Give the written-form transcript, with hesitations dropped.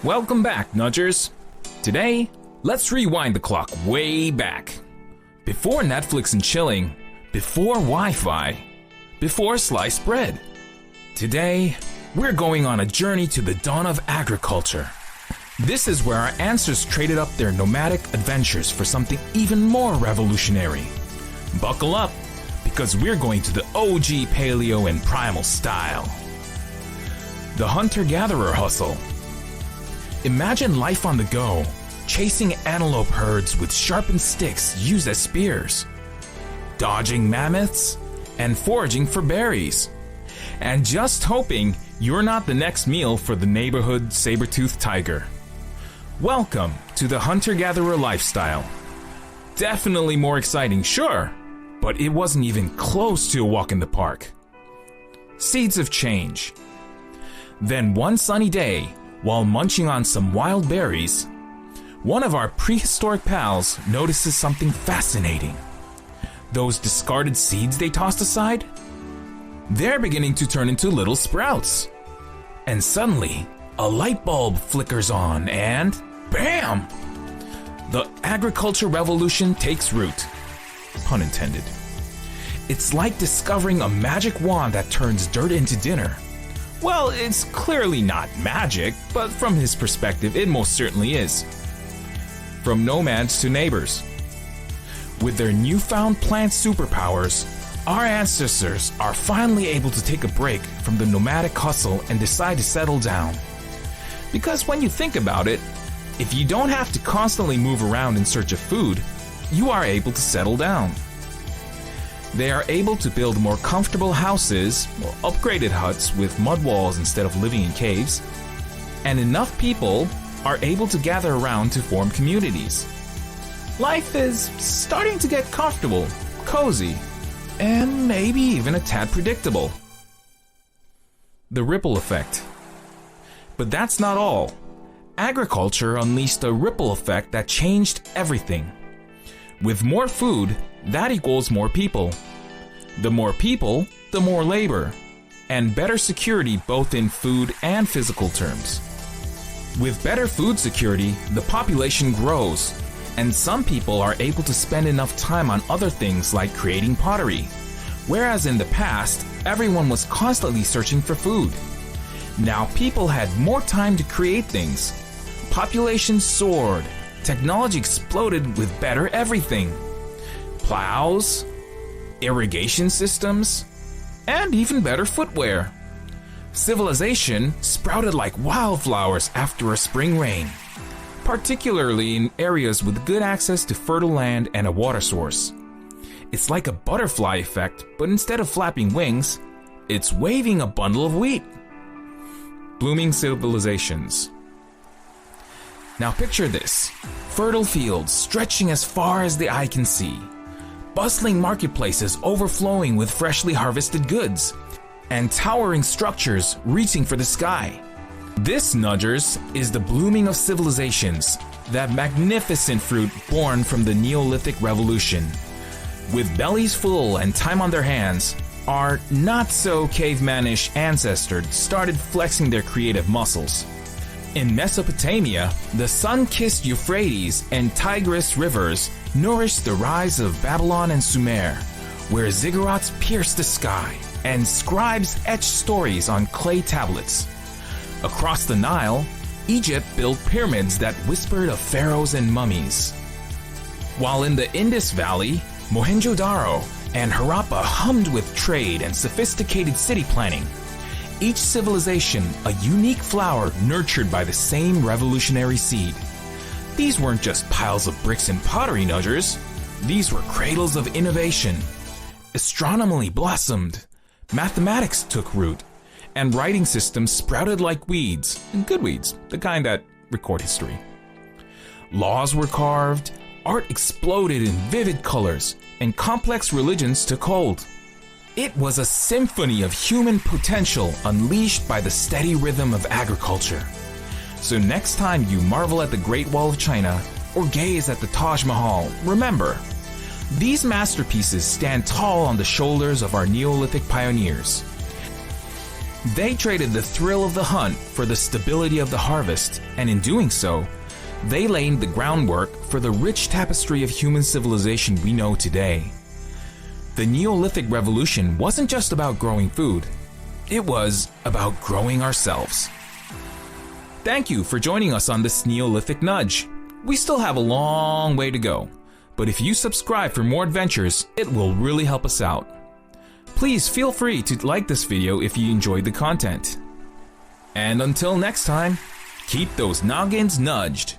Welcome back, Nudgers. Today, let's rewind the clock way back. Before Netflix and chilling, before Wi-Fi, before sliced bread. Today, we're going on a journey to the dawn of agriculture. This is where our ancestors traded up their nomadic adventures for something even more revolutionary. Buckle up, because we're going to the OG paleo and primal style. The hunter-gatherer hustle. Imagine life on the go, chasing antelope herds with sharpened sticks used as spears, dodging mammoths, and foraging for berries, and just hoping you're not the next meal for the neighborhood saber-toothed tiger. Welcome to the hunter-gatherer lifestyle. Definitely more exciting, sure, but it wasn't even close to a walk in the park. Seeds of change. Then one sunny day, while munching on some wild berries, one of our prehistoric pals notices something fascinating. Those discarded seeds they tossed aside? They're beginning to turn into little sprouts. And suddenly, a light bulb flickers on and bam! The agriculture revolution takes root. Pun intended. It's like discovering a magic wand that turns dirt into dinner. Well, it's clearly not magic, but from his perspective, it most certainly is. From nomads to neighbors. With their newfound plant superpowers, our ancestors are finally able to take a break from the nomadic hustle and decide to settle down. Because when you think about it, if you don't have to constantly move around in search of food, you are able to settle down. They are able to build more comfortable houses, or upgraded huts with mud walls instead of living in caves, and enough people are able to gather around to form communities. Life is starting to get comfortable, cozy, and maybe even a tad predictable. The ripple effect. But that's not all. Agriculture unleashed a ripple effect that changed everything. With more food, that equals more people. The more people, the more labor, and better security both in food and physical terms. With better food security, the population grows, and some people are able to spend enough time on other things like creating pottery, whereas in the past, everyone was constantly searching for food. Now people had more time to create things. Population soared, technology exploded with better everything. Plows, irrigation systems, and even better footwear. Civilization sprouted like wildflowers after a spring rain, particularly in areas with good access to fertile land and a water source. It's like a butterfly effect, but instead of flapping wings, it's waving a bundle of wheat. Blooming civilizations. Now picture this: fertile fields stretching as far as the eye can see, bustling marketplaces overflowing with freshly harvested goods, and towering structures reaching for the sky. This, Nudgers, is the blooming of civilizations, that magnificent fruit born from the Neolithic revolution. With bellies full and time on their hands, our not-so-cavemanish ancestors started flexing their creative muscles. In Mesopotamia, the sun-kissed Euphrates and Tigris rivers nourished the rise of Babylon and Sumer, where ziggurats pierced the sky and scribes etched stories on clay tablets. Across the Nile, Egypt built pyramids that whispered of pharaohs and mummies. While in the Indus Valley, Mohenjo-Daro and Harappa hummed with trade and sophisticated city planning. Each civilization a unique flower nurtured by the same revolutionary seed. These weren't just piles of bricks and pottery, Nudgers. These were cradles of innovation. Astronomy blossomed, mathematics took root, and writing systems sprouted like weeds, good weeds, the kind that record history. Laws were carved, art exploded in vivid colors, and complex religions took hold. It was a symphony of human potential unleashed by the steady rhythm of agriculture. So next time you marvel at the Great Wall of China or gaze at the Taj Mahal, remember, these masterpieces stand tall on the shoulders of our Neolithic pioneers. They traded the thrill of the hunt for the stability of the harvest, and in doing so, they laid the groundwork for the rich tapestry of human civilization we know today. The Neolithic revolution wasn't just about growing food, it was about growing ourselves. Thank you for joining us on this Neolithic nudge. We still have a long way to go, but if you subscribe for more adventures, it will really help us out. Please feel free to like this video if you enjoyed the content. And until next time, keep those noggins nudged.